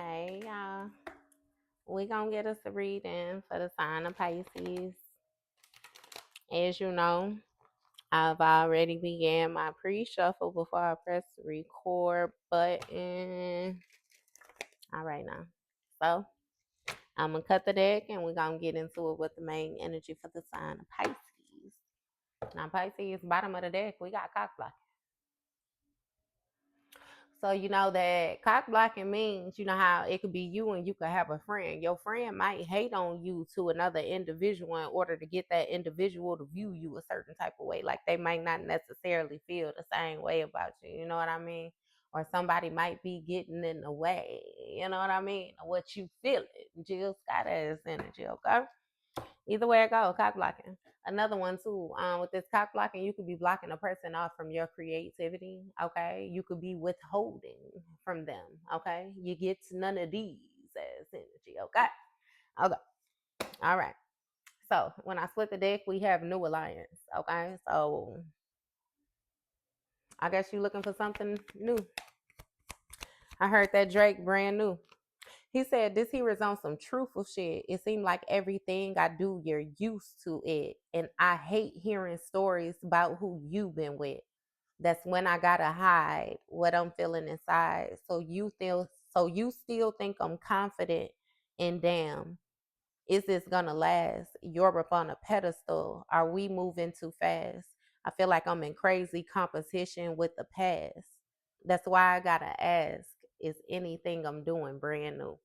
Hey, y'all. We gonna get us a reading for the sign of Pisces. As you know, I've already began my pre-shuffle before I press the record button. All right now. So I'm gonna cut the deck and we're gonna get into it with the main energy for the sign of Pisces. Now Pisces, bottom of the deck, we got cock blocking. So you know that cock blocking means, you know how it could be you and you could have a friend. Your friend might hate on you to another individual in order to get that individual to view you a certain type of way. Like they might not necessarily feel the same way about you. You know what I mean? Or somebody might be getting in the way. You know what I mean? What you feel it. Jill Scott ass energy, okay? Either way it goes, cock blocking. Another one too. With this cock blocking, you could be blocking a person off from your creativity. Okay, you could be withholding from them. Okay, you get none of these as energy. Okay, okay, all right. So when I split the deck, we have new alliance. Okay, so I guess you looking for something new. I heard that Drake brand new. He said this here is on some truthful shit. It seemed like everything I do, you're used to it. And I hate hearing stories about who you've been with. That's when I gotta hide what I'm feeling inside. So you still think I'm confident, and damn, is this gonna last? You're up on a pedestal. Are we moving too fast? I feel like I'm in crazy competition with the past. That's why I gotta ask, is anything I'm doing brand new?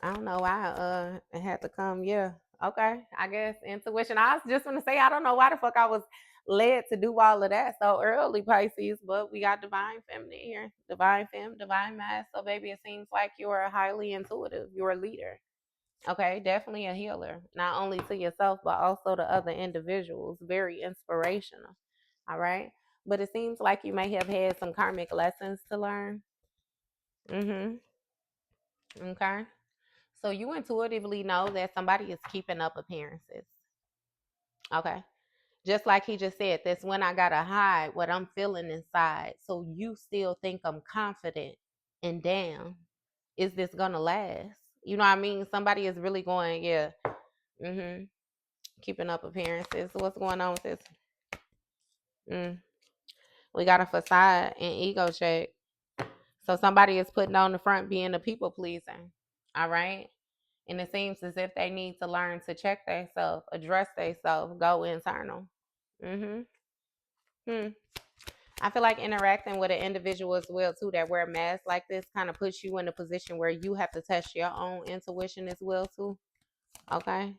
I don't know why it had to come. Yeah. Okay. I guess intuition. I was just gonna say I don't know why the fuck I was led to do all of that so early, Pisces, but we got divine feminine here. Divine fem, divine mass. So baby, it seems like you're highly intuitive. You're a leader. Okay, definitely a healer. Not only to yourself, but also to other individuals. Very inspirational. All right. But it seems like you may have had some karmic lessons to learn. Mm-hmm. Okay. So you intuitively know that somebody is keeping up appearances. Okay. Just like he just said, that's when I gotta hide what I'm feeling inside. So you still think I'm confident. And damn, is this gonna last? You know what I mean? Somebody is really going, yeah. Mm-hmm. Keeping up appearances. So what's going on with this? Mm. We got a facade and ego check. So somebody is putting on the front being a people pleaser. All right. And it seems as if they need to learn to check themselves, address themselves, go internal. Mm-hmm. Hmm. I feel like interacting with an individual as well too that wear masks like this kind of puts you in a position where you have to test your own intuition as well too. Okay.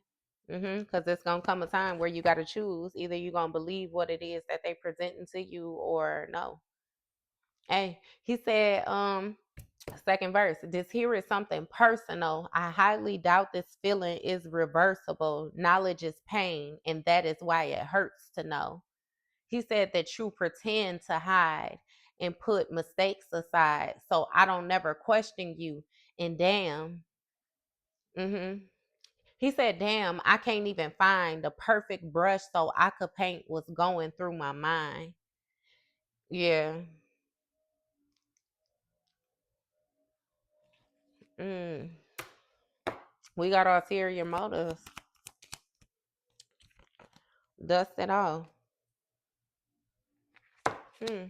Because it's gonna come a time where you got to choose. Either you're gonna believe what it is that they presenting to you or no. Hey, he said, second verse, this here is something personal. I highly doubt this feeling is reversible. Knowledge is pain, and that is why it hurts to know. He said that you pretend to hide and put mistakes aside, so I don't never question you. And damn, mm-hmm. He said, damn, I can't even find the perfect brush so I could paint what's going through my mind. Yeah. Mm. We got ulterior motives. Dust it off. Hmm.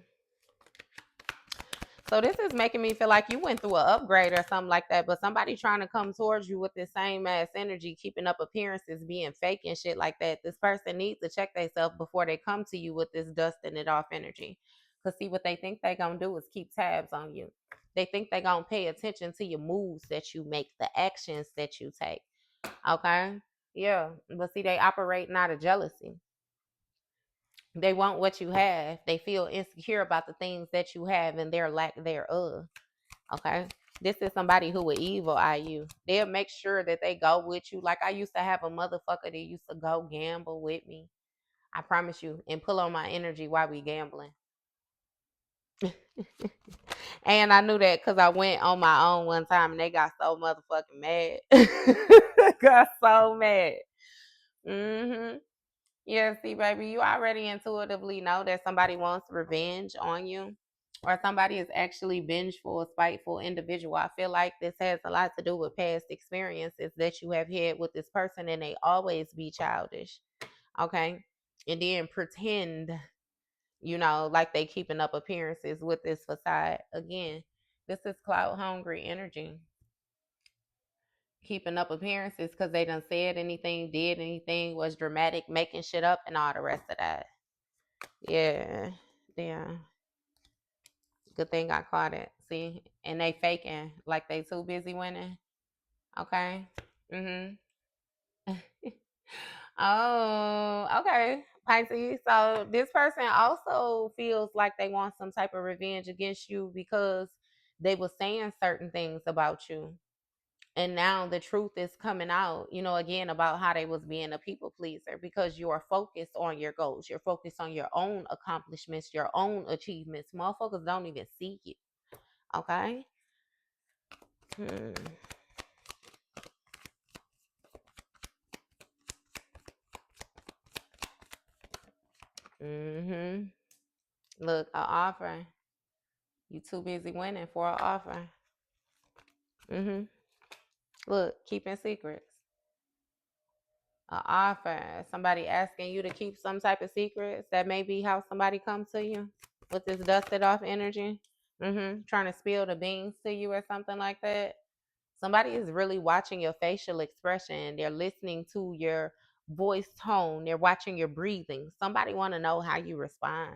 So this is making me feel like you went through an upgrade or something like that, but somebody trying to come towards you with this same ass energy, keeping up appearances, being fake and shit like that. This person needs to check themselves before they come to you with this dusting it off energy. Cause see what they think they gonna do is keep tabs on you. They think they gonna pay attention to your moves that you make, the actions that you take. Okay? Yeah. But see, they operate out of jealousy. They want what you have. They feel insecure about the things that you have and their lack thereof. Okay. This is somebody who would evil eye you. They'll make sure that they go with you. Like I used to have a motherfucker that used to go gamble with me. I promise you. And pull on my energy while we gambling. And I knew that because I went on my own one time and they got so motherfucking mad. Got so mad. Mm-hmm. Yeah, see, baby, you already intuitively know that somebody wants revenge on you. or somebody is actually vengeful, spiteful individual. I feel like this has a lot to do with past experiences that you have had with this person, and they always be childish. Okay. And then pretend, like they keeping up appearances with this facade. Again, this is clout hungry energy. Keeping up appearances because they done said anything, did anything, was dramatic, making shit up, and all the rest of that. Yeah. Yeah. Good thing I caught it. See? And they faking like they too busy winning. Okay. Mm-hmm. Oh, okay. Pisces. So this person also feels like they want some type of revenge against you because they were saying certain things about you. And now the truth is coming out, again, about how they was being a people pleaser because you are focused on your goals. You're focused on your own accomplishments, your own achievements. Motherfuckers don't even see you. Okay? Hmm. Mm-hmm. Look, an offer. You too busy winning for an offer. Mm-hmm. Look, keeping secrets. An offer. Somebody asking you to keep some type of secrets. That may be how somebody comes to you with this dusted off energy. Mm-hmm. Trying to spill the beans to you or something like that. Somebody is really watching your facial expression. They're listening to your voice tone. They're watching your breathing. Somebody want to know how you respond.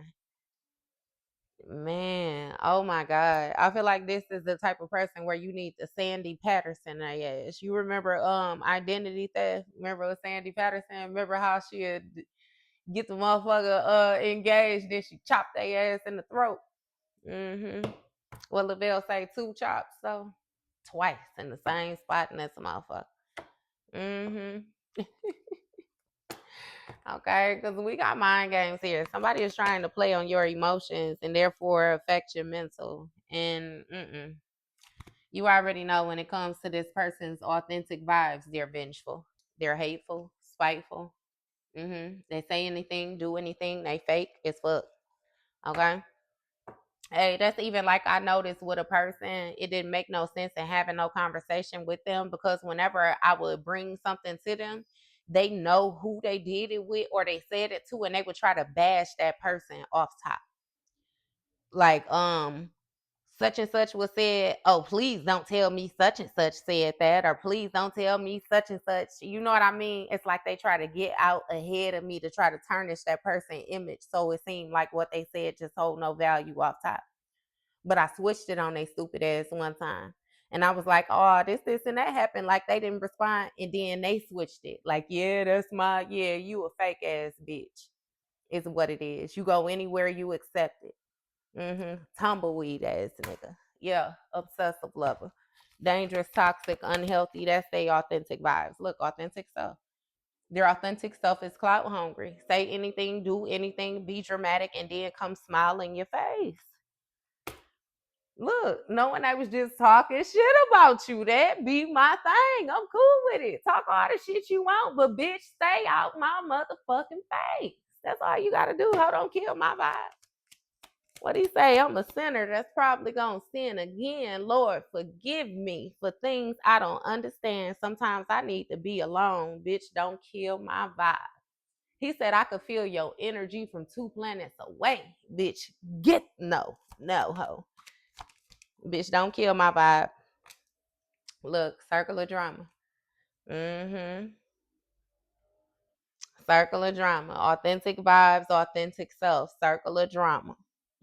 Man, oh my God. I feel like this is the type of person where you need the Sandy Patterson, I guess. You remember Identity Theft? Remember with Sandy Patterson? Remember how she'd get the motherfucker engaged, then she chopped their ass in the throat. Mm-hmm. Well, Lavelle say 2 chops, so twice in the same spot, and that's a motherfucker. Mm-hmm. Okay, because we got mind games here. Somebody is trying to play on your emotions and therefore affect your mental. And you already know when it comes to this person's authentic vibes, they're vengeful, they're hateful, spiteful. They say anything, do anything, they fake as fuck. Okay. Hey, that's even like I noticed with a person, it didn't make no sense in having no conversation with them because whenever I would bring something to them, they know who they did it with or they said it to, and they would try to bash that person off top. Like, such and such was said, oh, please don't tell me such and such said that, or please don't tell me such and such. You know what I mean? It's like they try to get out ahead of me to try to tarnish that person's image. So it seemed like what they said just hold no value off top. But I switched it on they stupid ass one time. And I was like, oh, this, and that happened. Like they didn't respond. And then they switched it. Like, yeah, you a fake ass bitch. Is what it is. You go anywhere, you accept it. Tumbleweed ass nigga. Yeah, obsessive lover. Dangerous, toxic, unhealthy. That's they authentic vibes. Look, authentic self. Their authentic self is clout hungry. Say anything, do anything, be dramatic, and then come smile in your face. Look, knowing I was just talking shit about you, that be my thing. I'm cool with it. Talk all the shit you want, but bitch, stay out my motherfucking face. That's all you gotta do. Hold on, kill my vibe. What he say? I'm a sinner that's probably gonna sin again. Lord, forgive me for things I don't understand. Sometimes I need to be alone. Bitch, don't kill my vibe. He said I could feel your energy from 2 planets away. Bitch, get no ho. Bitch, don't kill my vibe. Look, circle of drama. Mm-hmm. Circle of drama. Authentic vibes, authentic self. Circle of drama.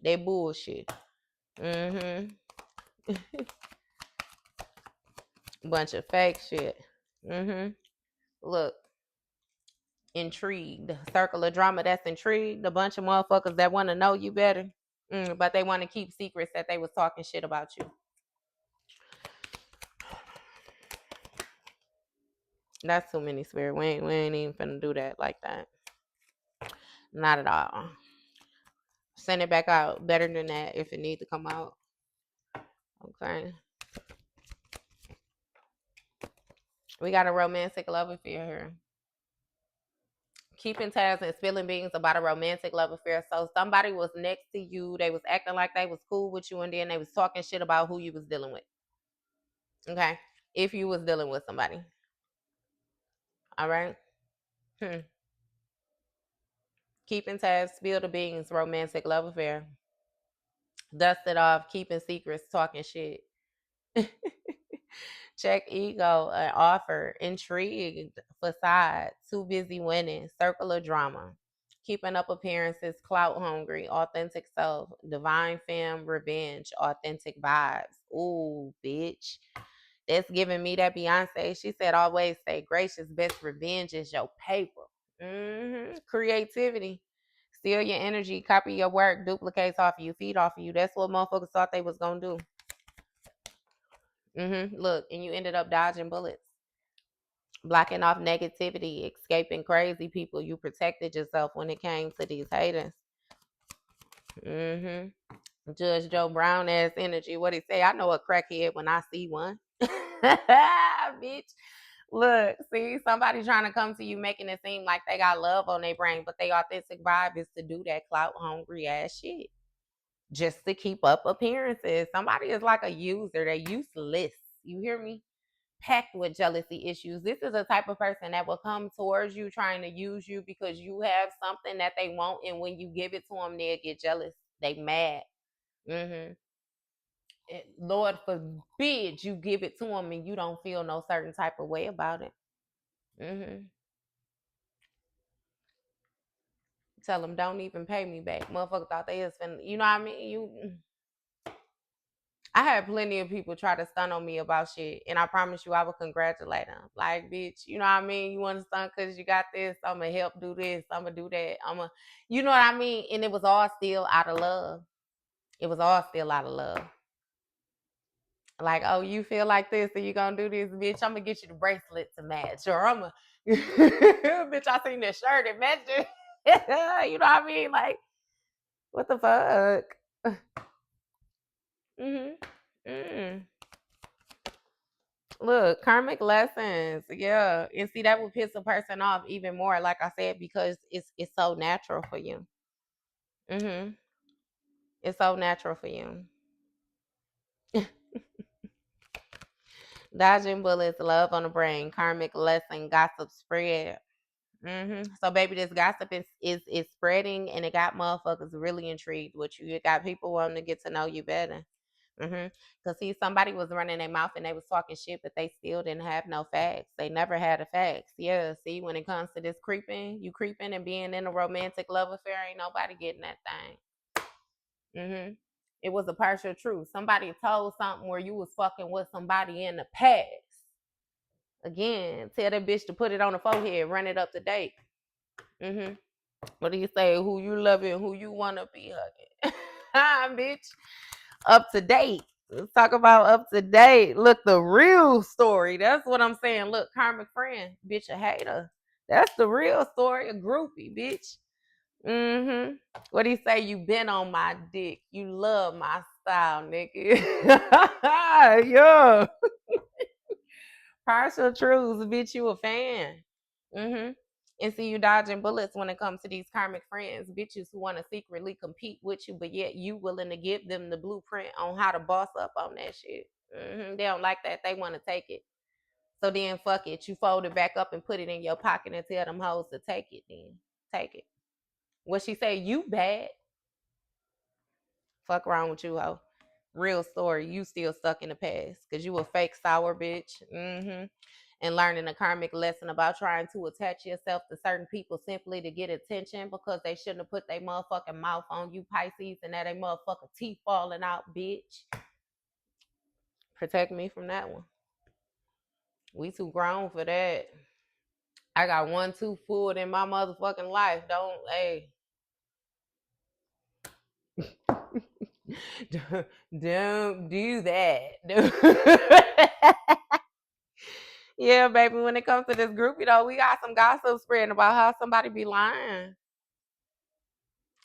They bullshit. Mm-hmm. Bunch of fake shit. Mm-hmm. Look, intrigued. Circle of drama that's intrigued. A bunch of motherfuckers that want to know you better. But they want to keep secrets that they was talking shit about you. That's too many spirit. We ain't even finna do that like that. Not at all. Send it back out. Better than that if it need to come out. Okay. We got a romantic love affair here. keeping tabs and spilling beans about a romantic love affair. So somebody was next to you, they was acting like they was cool with you, and then they was talking shit about who you was dealing with. Okay, if you was dealing with somebody, all right. Keeping tabs, spill the beans, romantic love affair. Dust it off, keeping secrets, talking shit. Check ego, an offer, intrigued, facade, too busy winning, circle of drama, keeping up appearances, clout hungry, authentic self, divine femme, revenge, authentic vibes. Ooh, bitch. That's giving me that Beyonce. She said, always say gracious, best revenge is your paper. Creativity. Steal your energy, copy your work, duplicates off of you, feed off of you. That's what motherfuckers thought they was gonna do. Look, and you ended up dodging bullets, blocking off negativity, escaping crazy people. You protected yourself when it came to these haters. Judge Joe Brown ass energy. What he say? I know a crackhead when I see one. Bitch. Look, see, somebody trying to come to you making it seem like they got love on their brain, but their authentic vibe is to do that clout hungry ass shit. Just to keep up appearances. Somebody is like a user. They're useless. You hear me? Packed with jealousy issues. This is a type of person that will come towards you trying to use you because you have something that they want, and when you give it to them, they'll get jealous. They mad. Lord forbid you give it to them and you don't feel no certain type of way about it. Tell them don't even pay me back. Motherfucker thought they was finna, you know what I mean? I had plenty of people try to stun on me about shit, and I promise you, I would congratulate them. Like, bitch, you know what I mean? You want to stun because you got this? I'm gonna help do this. I'm gonna do that. You know what I mean? And it was all still out of love. It was all still out of love. Like, oh, you feel like this, so you gonna do this, bitch? I'm gonna get you the bracelet to match, or I'm gonna, bitch. I seen this shirt and matched it. You know what I mean? Like, what the fuck? Mm. Look, karmic lessons, yeah, and see that would piss a person off even more. Like I said, because it's so natural for you. It's so natural for you. Dodging bullets, love on the brain, karmic lesson, gossip spread. So, baby, this gossip is spreading, and it got motherfuckers really intrigued with you. It got people wanting to get to know you better. Because see, somebody was running their mouth and they was talking shit, but they still didn't have no facts. They never had the facts. Yeah, see, when it comes to this creeping, you creeping and being in a romantic love affair, ain't nobody getting that thing. It was a partial truth. Somebody told something where you was fucking with somebody in the past. Again, tell that bitch to put it on the forehead, run it up to date. What do you say? Who you loving, who you want to be hugging. Bitch, up to date. Let's talk about up to date. Look, the real story. That's what I'm saying. Look, karmic friend, bitch, a hater. That's the real story. A groupie, bitch. What do you say? You been on my dick. You love my style, nigga. Yeah. Partial truths, bitch. You a fan. And see you dodging bullets when it comes to these karmic friends, bitches who want to secretly compete with you, but yet you willing to give them the blueprint on how to boss up on that shit. They don't like that. They want to take it. So then fuck it. You fold it back up and put it in your pocket and tell them hoes to take it then. Take it. What she say, you bad. Fuck wrong with you, hoe. Real story. You still stuck in the past because you a fake sour bitch. And learning a karmic lesson about trying to attach yourself to certain people simply to get attention because they shouldn't have put their motherfucking mouth on you, Pisces, and that they motherfucking teeth falling out, bitch. Protect me from that one. We too grown for that. I got one tooth pulled in my motherfucking life. Don't, hey. Don't do that. Yeah, baby, when it comes to this group, we got some gossip spreading about how somebody be lying.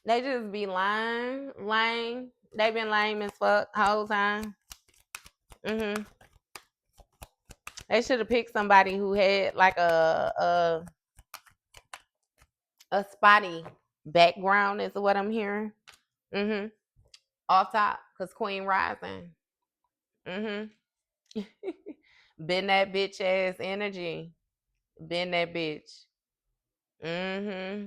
They just be lying, lame. They been lame as fuck the whole time. They should have picked somebody who had like A spotty background is what I'm hearing. Mm-hmm. Off top, cause Queen Rising. Mm-hmm. Been that bitch ass energy. Been that bitch. Mm-hmm.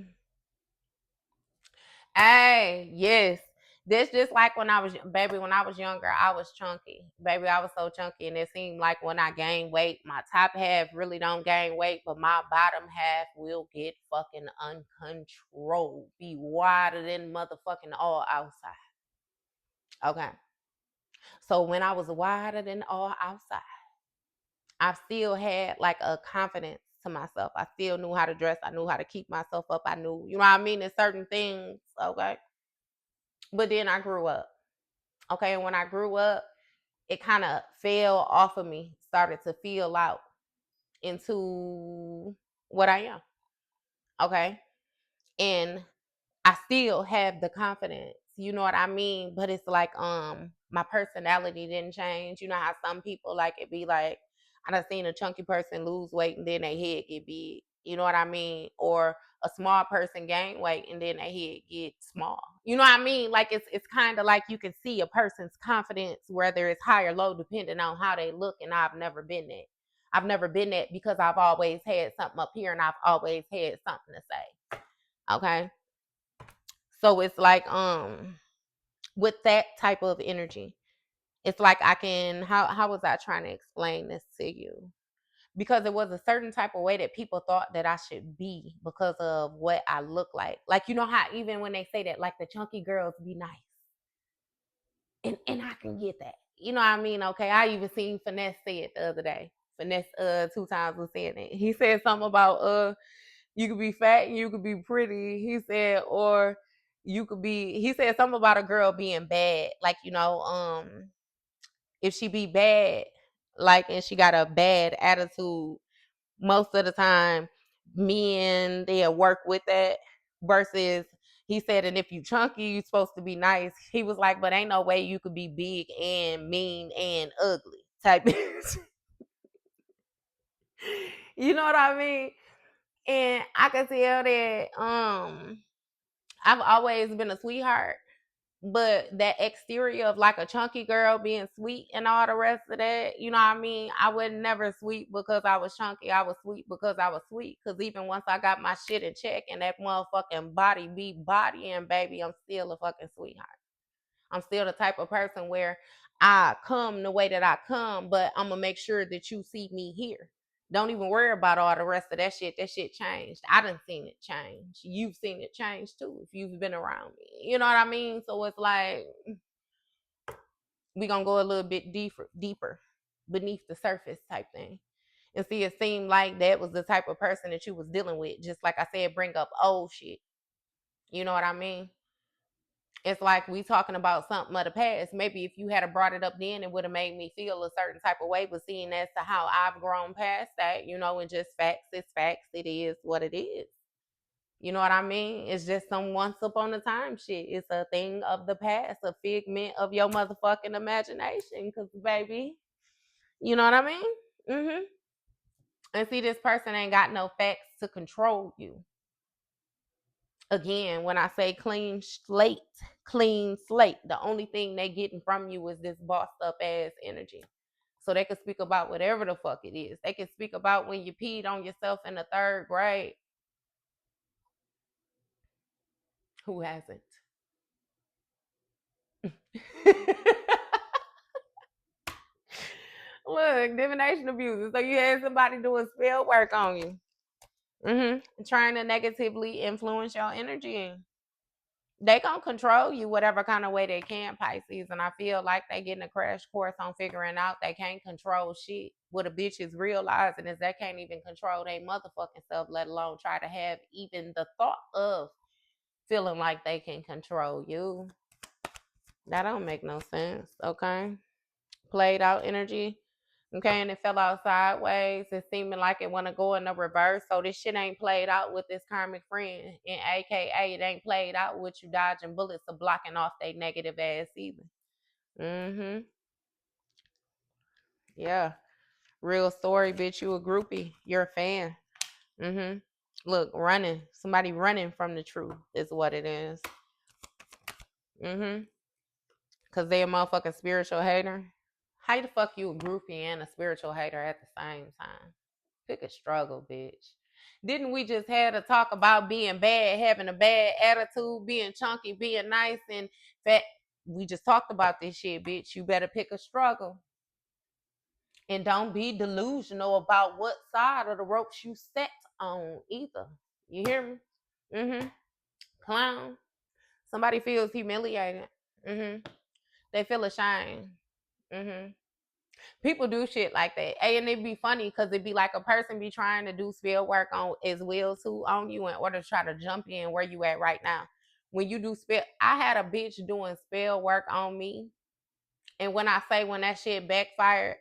Hey, yes. This just like when I was baby, when I was younger, I was chunky. Baby, I was so chunky. And it seemed like when I gain weight, my top half really don't gain weight, but my bottom half will get fucking uncontrolled. Be wider than motherfucking all outside. Okay. So when I was wider than all outside, I still had like a confidence to myself. I still knew how to dress. I knew how to keep myself up. I knew, you know what I mean, in certain things. Okay. But then I grew up. Okay. And when I grew up, it kind of fell off of me, started to feel out into what I am. Okay. And I still have the confidence. You know what I mean? But it's like my personality didn't change. You know how some people like it be like I done seen a chunky person lose weight and then their head get big. You know what I mean? Or a small person gain weight and then their head get small. You know what I mean? Like it's kind of like you can see a person's confidence whether it's high or low depending on how they look. And I've never been that. I've never been that because I've always had something up here and I've always had something to say. Okay. So it's like with that type of energy, it's like I can how was I trying to explain this to you? Because it was a certain type of way that people thought that I should be because of what I look like. Like you know how even when they say that like the chunky girls be nice. And I can get that. You know what I mean? Okay. I even seen Finesse say it the other day. Finesse 2 times was saying it. He said something about you could be fat and you could be pretty. He said, or you could be. He said something about a girl being bad, like if she be bad, like and she got a bad attitude, most of the time, men they'll work with that. Versus, he said, and if you chunky, you supposed to be nice. He was like, but ain't no way you could be big and mean and ugly type. You know what I mean? And I can tell that I've always been a sweetheart, but that exterior of like a chunky girl being sweet and all the rest of that, you know what I mean? I was never sweet because I was chunky. I was sweet because I was sweet. Because even once I got my shit in check and that motherfucking body be bodying, baby, I'm still a fucking sweetheart. I'm still the type of person where I come the way that I come, but I'm gonna make sure that you see me here. Don't even worry about all the rest of that shit. That shit changed. I done seen it change. You've seen it change too if you've been around me. You know what I mean? So it's like we gonna go a little bit deeper beneath the surface type thing. And see, it seemed like that was the type of person that you was dealing with. Just like I said, bring up old shit. You know what I mean? It's like we talking about something of the past. Maybe if you had brought it up then, it would have made me feel a certain type of way. But seeing as to how I've grown past that, and just facts, it's facts. It is what it is. You know what I mean? It's just some once upon a time shit. It's a thing of the past, a figment of your motherfucking imagination. Cause baby, you know what I mean? Mm-hmm. And see, this person ain't got no facts to control you. Again, when I say clean slate, the only thing they getting from you is this bossed up ass energy. So they can speak about whatever the fuck it is. They can speak about when you peed on yourself in the third grade. Who hasn't? Look, divination abuses. So you had somebody doing spell work on you. Trying to negatively influence your energy. They gonna control you whatever kind of way they can, Pisces. And I feel like they getting a crash course on figuring out they can't control shit. What a bitch is realizing is they can't even control their motherfucking self, let alone try to have even the thought of feeling like they can control you. That don't make no sense, okay? Played out energy. Okay, and it fell out sideways. It's seeming like it want to go in the reverse. So this shit ain't played out with this karmic friend. And AKA, it ain't played out with you dodging bullets or blocking off they negative ass either. Mm-hmm. Yeah. Real story, bitch. You a groupie. You're a fan. Mm-hmm. Look, running. Somebody running from the truth is what it is. Mm-hmm. Cause they a motherfucking spiritual hater. How the fuck you a groupie and a spiritual hater at the same time? Pick a struggle, bitch. Didn't we just have to talk about being bad, having a bad attitude, being chunky, being nice and fat? We just talked about this shit, bitch. You better pick a struggle. And don't be delusional about what side of the ropes you set on either. You hear me? Mm-hmm. Clown. Somebody feels humiliated. Mm-hmm. They feel ashamed. Mm-hmm. People do shit like that. And it'd be funny because it'd be like a person be trying to do spell work on as well too on you in order to try to jump in where you at right now. When you do spell, I had a bitch doing spell work on me. And when I say when that shit backfired,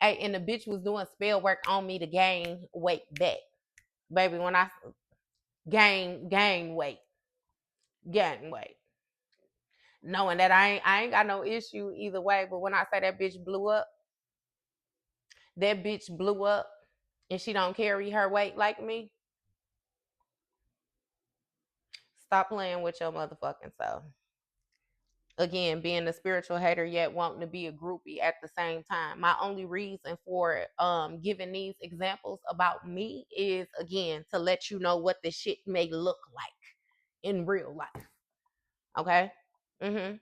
hey, and the bitch was doing spell work on me to gain weight back. Baby, when I gain weight. Gain weight. Knowing that I ain't got no issue either way, but when I say that bitch blew up and she don't carry her weight like me, stop playing with your motherfucking self. Again, being a spiritual hater yet wanting to be a groupie at the same time. My only reason for giving these examples about me is again to let you know what this shit may look like in real life. Okay? Mm-hmm.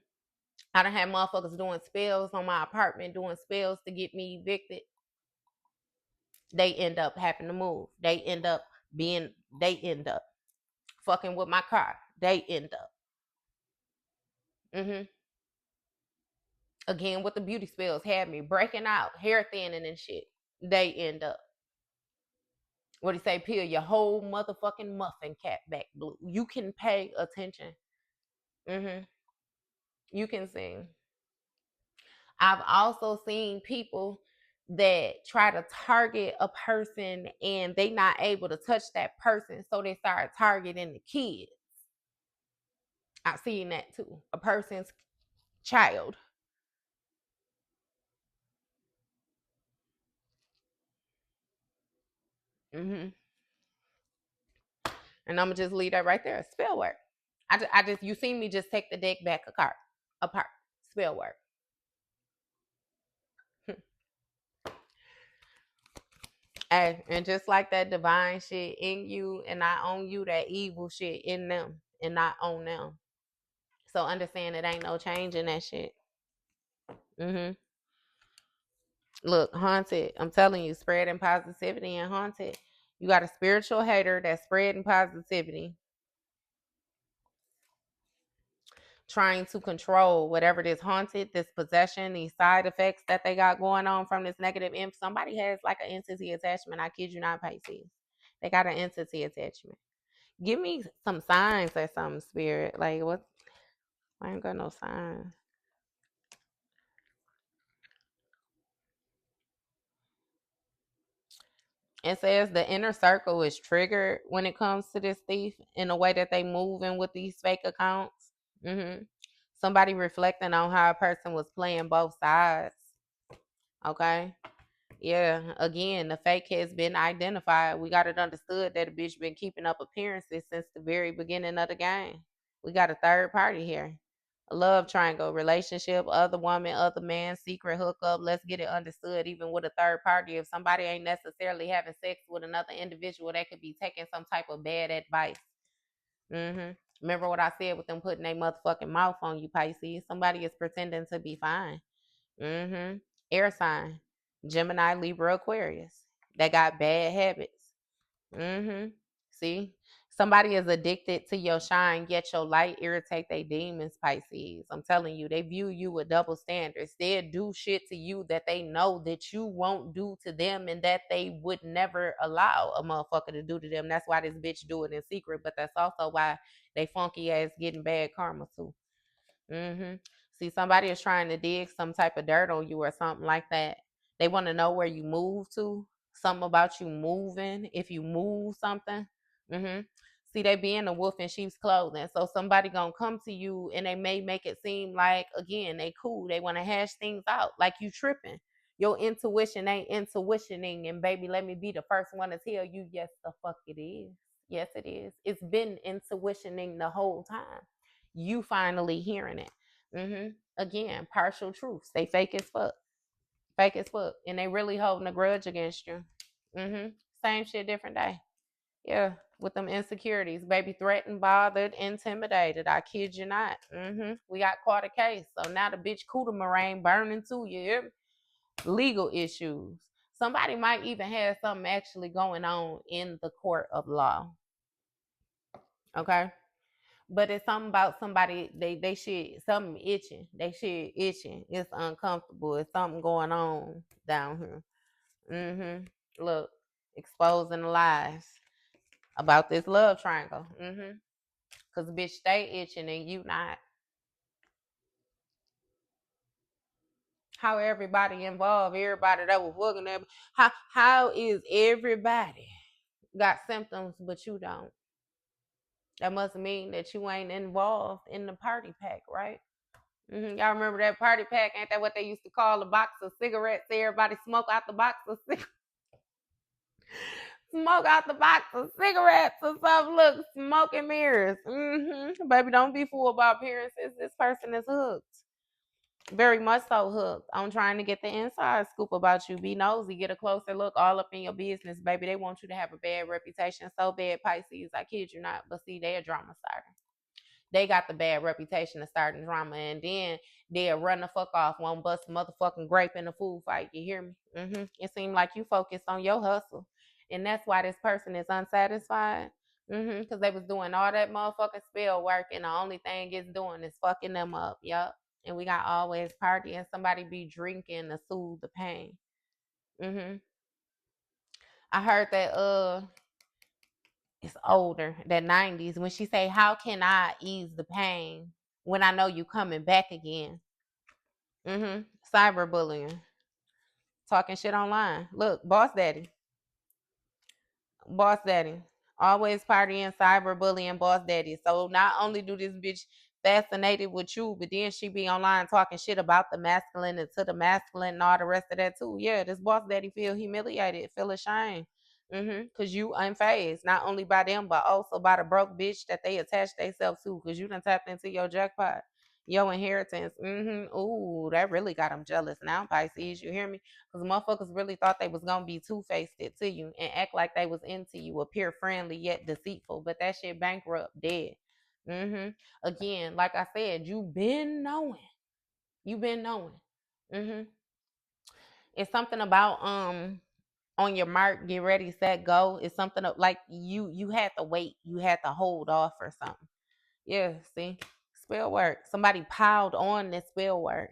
I done had motherfuckers doing spells on my apartment, doing spells to get me evicted. They end up having to move. They end up fucking with my car. They end up. Mm-hmm. Again, with the beauty spells had me breaking out, hair thinning and shit. They end up. What do you say? Peel your whole motherfucking muffin cap back blue. You can pay attention. Mm-hmm. You can sing. I've also seen people that try to target a person and they not able to touch that person, so they start targeting the kids. I've seen that too. A person's child. Mm-hmm. And I'm gonna just leave that right there. Spell work. I just you see me just take the deck back apart. Spell work. And just like that divine shit in you and not on you, that evil shit in them and not on them. So understand it ain't no change in that shit. Mm-hmm. Look, haunted. I'm telling you, spreading positivity and haunted. You got a spiritual hater that's spreading positivity, trying to control whatever this haunted, this possession, these side effects that they got going on from this negative imp. Somebody has like an entity attachment. I kid you not, Pisces. They got an entity attachment. Give me some signs or something, spirit. Like what? I ain't got no signs. It says the inner circle is triggered when it comes to this thief in the way that they move in with these fake accounts. Mm-hmm. Somebody reflecting on how a person was playing both sides. Okay. Yeah, again, the fake has been identified. We got it understood that a bitch been keeping up appearances since the very beginning of the game. We got a third party here. A love triangle, relationship, other woman, other man, secret hookup. Let's get it understood. Even with a third party, if somebody ain't necessarily having sex with another individual, they could be taking some type of bad advice. Mm-hmm. Remember what I said with them putting their motherfucking mouth on you, Pisces? Somebody is pretending to be fine. Mm-hmm. Air sign. Gemini, Libra, Aquarius. They got bad habits. Mm-hmm. See? Somebody is addicted to your shine, yet your light irritate their demons, Pisces. I'm telling you, they view you with double standards. They'll do shit to you that they know that you won't do to them and that they would never allow a motherfucker to do to them. That's why this bitch do it in secret, but that's also why they funky ass getting bad karma too. Mm-hmm. See, somebody is trying to dig some type of dirt on you or something like that. They want to know where you move to, something about you moving, if you move something. Mm-hmm. See, they be in a wolf in sheep's clothing. So somebody gonna come to you and they may make it seem like, again, they cool. They want to hash things out like you tripping. Your intuition ain't intuitioning. And baby, let me be the first one to tell you, yes, the fuck it is. Yes, it is. It's been intuitioning the whole time. You finally hearing it. Again, partial truths. They fake as fuck. Fake as fuck. And they really holding a grudge against you. Same shit, different day. Yeah, with them insecurities. Baby threatened, bothered, intimidated. I kid you not. We got caught a case. So now the bitch cooter moraine burning too, you hear me? Legal issues. Somebody might even have something actually going on in the court of law. Okay? But it's something about somebody, they shit, something itching. They shit itching. It's uncomfortable. It's something going on down here. Look, exposing the lies about this love triangle. Cause bitch stay itching and you not. How everybody involved, everybody that was fucking them. How is everybody got symptoms but you don't? That must mean that you ain't involved in the party pack, right? Y'all remember that party pack? Ain't that what they used to call a box of cigarettes? Everybody smoke out the box of cigarettes. Smoke out the box of cigarettes or something. Look, smoke and mirrors. Baby, don't be fooled by appearances. This person is hooked. Very much so hooked. I'm trying to get the inside scoop about you. Be nosy. Get a closer look all up in your business, baby. They want you to have a bad reputation. So bad, Pisces. I kid you not. But see, they a drama starter. They got the bad reputation of starting drama, and then they'll run the fuck off, won't bust a motherfucking grape in a food fight. You hear me? It seems like you focused on your hustle, and that's why this person is unsatisfied. Because they was doing all that motherfucking spell work, and the only thing it's doing is fucking them up. Yup. And we got always party, and somebody be drinking to soothe the pain. I heard that it's older, that 90s, when she say, how can I ease the pain when I know you coming back again? Cyberbullying, talking shit online. Look, boss daddy, always partying, cyberbullying, boss daddy. So not only do this bitch fascinated with you, but then she be online talking shit about the masculine and to the masculine and all the rest of that too. Yeah, this boss daddy feel humiliated, feel ashamed. Cause you unfazed, not only by them, but also by the broke bitch that they attach themselves to. Cause you done tapped into your jackpot, your inheritance. Ooh, that really got them jealous now, Pisces. You hear me? Because motherfuckers really thought they was gonna be two-faced it to you and act like they was into you, appear friendly yet deceitful. But that shit bankrupt, dead. Again, like I said, you been knowing. You been knowing. hmm It's something about on your mark, get ready, set, go. It's something like you had to wait, you had to hold off or something. Yeah, see, spell work. Somebody piled on this spell work.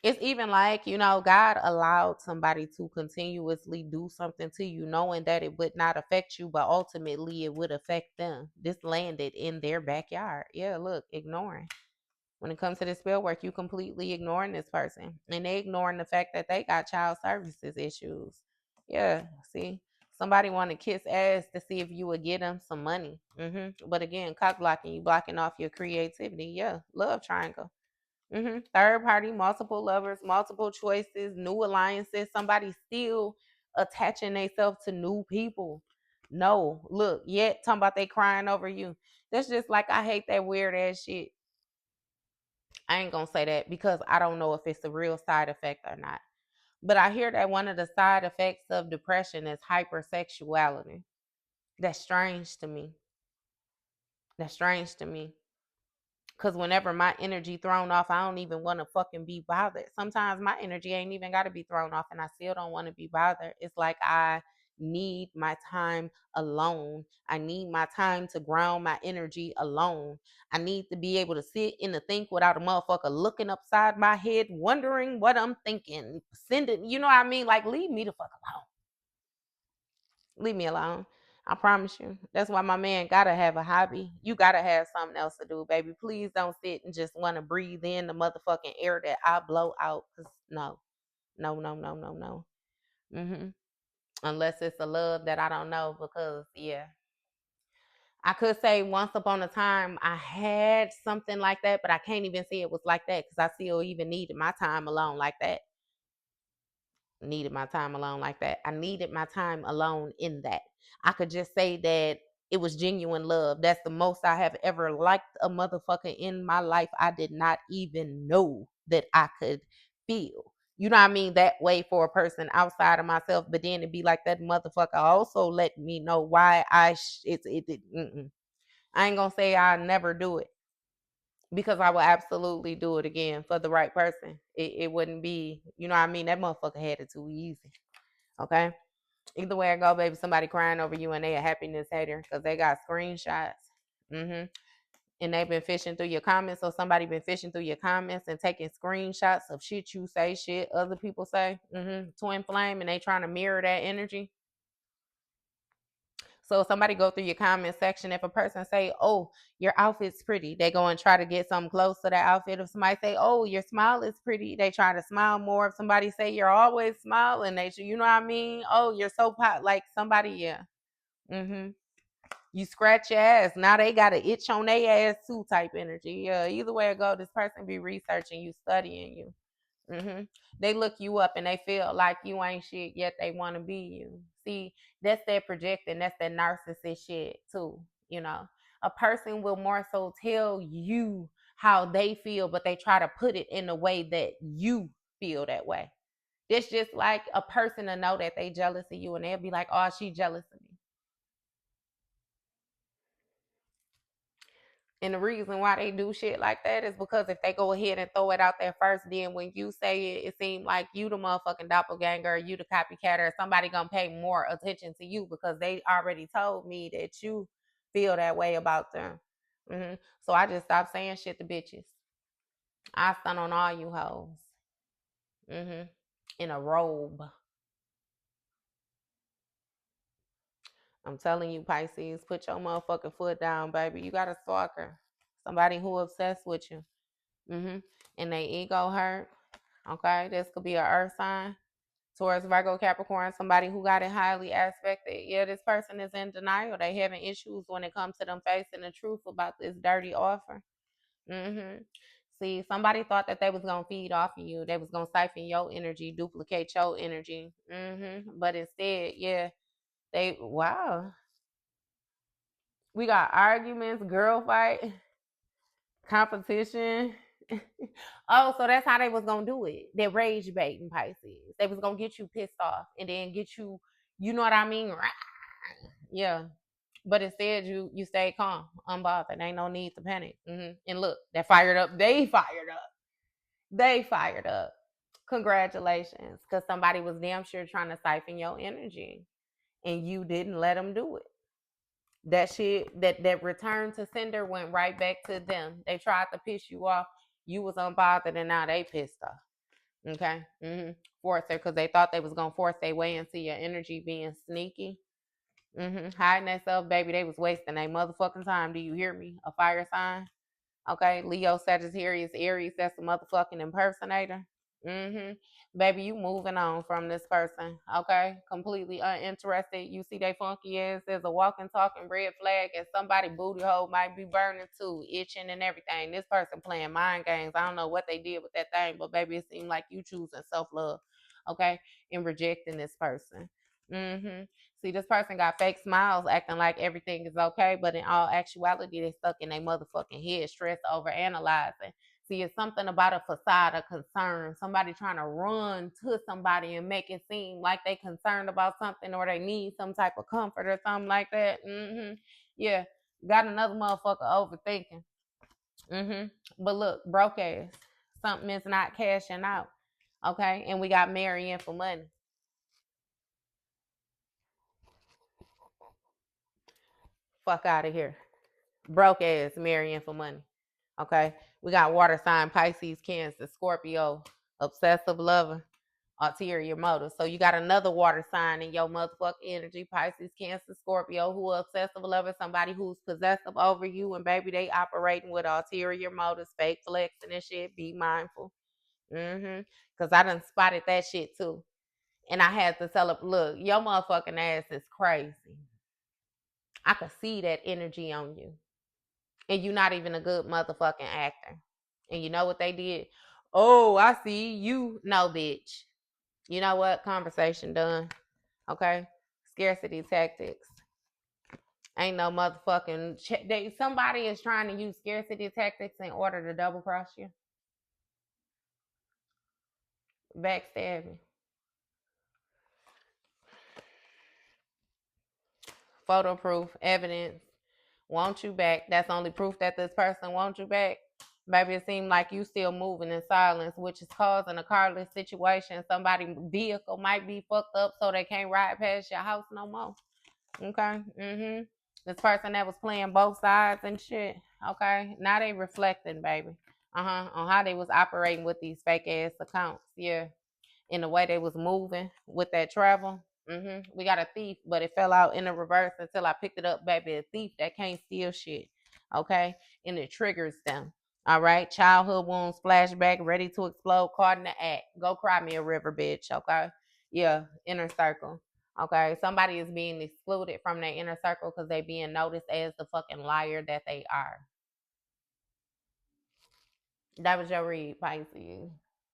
It's even like, God allowed somebody to continuously do something to you, knowing that it would not affect you, but ultimately it would affect them. This landed in their backyard. Yeah, look, ignoring. When it comes to this spell work, you completely ignoring this person. And they ignoring the fact that they got child services issues. Yeah, see? Somebody want to kiss ass to see if you would get them some money. But again, cock blocking, you blocking off your creativity. Yeah, love triangle. Third party, multiple lovers, multiple choices, new alliances. Somebody still attaching themselves to new people. No, look, yet talking about they crying over you. That's just like, I hate that weird ass shit. I ain't gonna say that because I don't know if it's a real side effect or not. But I hear that one of the side effects of depression is hypersexuality. That's strange to me. That's strange to me. Cause whenever my energy thrown off, I don't even want to fucking be bothered. Sometimes my energy ain't even got to be thrown off, and I still don't want to be bothered. It's like I need my time alone. I need my time to ground my energy alone. I need to be able to sit in the think without a motherfucker looking upside my head, wondering what I'm thinking. Sending, you know what I mean? Like, leave me the fuck alone. Leave me alone. I promise you. That's why my man gotta have a hobby. You gotta have something else to do, baby. Please don't sit and just want to breathe in the motherfucking air that I blow out. Cause no, no, no, no, no, no. hmm Unless it's a love that I don't know. Because yeah, I could say once upon a time I had something like that, but I can't even say it was like that because I still even needed my time alone like that. Needed my time alone like that. I needed my time alone in that. I could just say that it was genuine love. That's the most I have ever liked a motherfucker in my life. I did not even know that I could feel. You know what I mean? That way for a person outside of myself, but then to be like that motherfucker also let me know why I ain't gonna say I never do it because I will absolutely do it again for the right person. It wouldn't be, you know what I mean? That motherfucker had it too easy. Okay. Either way I go, baby, somebody crying over you and they a happiness hater because they got screenshots. Mm-hmm. And they've been fishing through your comments. So somebody been fishing through your comments and taking screenshots of shit you say, shit other people say. Mm-hmm. Twin flame, and they trying to mirror that energy. So if somebody go through your comment section, if a person say, "Oh, your outfit's pretty," they go and try to get something close to that outfit. If somebody say, "Oh, your smile is pretty," they try to smile more. If somebody say, "You're always smiling," you know what I mean? Oh, you're so hot, like somebody, yeah. Mm-hmm. You scratch your ass. Now they got an itch on their ass too type energy. Yeah, either way it go, this person be researching you, studying you. Mm-hmm. They look you up and they feel like you ain't shit, yet they want to be you. See, that's their projecting. That's their narcissist shit too. You know, a person will more so tell you how they feel, but they try to put it in a way that you feel that way. It's just like a person to know that they jealous of you and they'll be like, "Oh, she jealous of me." And the reason why they do shit like that is because if they go ahead and throw it out there first, then when you say it, it seems like you the motherfucking doppelganger, or you the copycat, or somebody gonna pay more attention to you because they already told me that you feel that way about them. So I just stopped saying shit to bitches. I stun on all you hoes. In a robe. I'm telling you, Pisces, put your motherfucking foot down, baby. You got a stalker, somebody who obsessed with you. And they ego hurt. Okay, this could be an earth sign. Taurus, Virgo, Capricorn, somebody who got it highly aspected. Yeah, this person is in denial. They having issues when it comes to them facing the truth about this dirty offer. hmm See, somebody thought that they was gonna feed off of you. They was gonna siphon your energy, duplicate your energy. But instead, yeah, wow. We got arguments, girl fight, competition. Oh, so that's how they was gonna do it. They rage baiting Pisces. They was gonna get you pissed off and then get you, you know what I mean? Yeah. But instead, you stay calm, unbothered. Ain't no need to panic. And look, that fired up. They fired up. They fired up. Congratulations, because somebody was damn sure trying to siphon your energy, and you didn't let them do it. That shit, that return to sender went right back to them. They tried to piss you off. You was unbothered, and now they pissed off. Okay. Force it because they thought they was gonna force their way into your energy being sneaky. Hiding themselves, baby. They was wasting their motherfucking time. Do you hear me? A fire sign. Okay, Leo, Sagittarius, Aries, that's a motherfucking impersonator. Mm-hmm. Baby, you moving on from this person. Okay, completely uninterested. You see they funky ass as a walking, talking red flag, and somebody booty hole might be burning too, itching and everything. This person playing mind games. I don't know what they did with that thing, but baby, it seemed like you choosing self love. Okay, and rejecting this person. See, this person got fake smiles, acting like everything is okay, but in all actuality, they stuck in their motherfucking head, stressed over analyzing. See, it's something about a facade of concern. Somebody trying to run to somebody and make it seem like they concerned about something or they need some type of comfort or something like that. Yeah, got another motherfucker overthinking. But look, broke ass. Something is not cashing out. Okay, and we got marrying for money. Fuck out of here. Broke ass marrying for money. Okay. We got water sign, Pisces, Cancer, Scorpio, obsessive lover, ulterior motive. So you got another water sign in your motherfucking energy, Pisces, Cancer, Scorpio, who are obsessive lover, somebody who's possessive over you, and baby, they operating with ulterior motives, fake flexing and shit. Be mindful. Cause I done spotted that shit too. And I had to tell her, look, your motherfucking ass is crazy. I could see that energy on you. And you're not even a good motherfucking actor. And you know what they did? Oh, I see you. No, bitch. You know what? Conversation done. Okay? Scarcity tactics. Ain't no motherfucking. Somebody is trying to use scarcity tactics in order to double cross you. Backstabbing. Photo proof, evidence. Want you back. That's only proof that this person wants you back. Baby, it seems like you still moving in silence, which is causing a carless situation. Somebody's vehicle might be fucked up so they can't ride past your house no more. Okay. This person that was playing both sides and shit. Okay. Now they reflecting, baby. On how they was operating with these fake ass accounts. Yeah. In the way they was moving with that travel. We got a thief, but it fell out in the reverse until I picked it up, baby. A thief that can't steal shit. Okay. And it triggers them. All right. Childhood wounds, flashback, ready to explode, caught in the act. Go cry me a river, bitch. Okay. Yeah. Inner circle. Okay. Somebody is being excluded from their inner circle because they being noticed as the fucking liar that they are. That was your read, Pisces.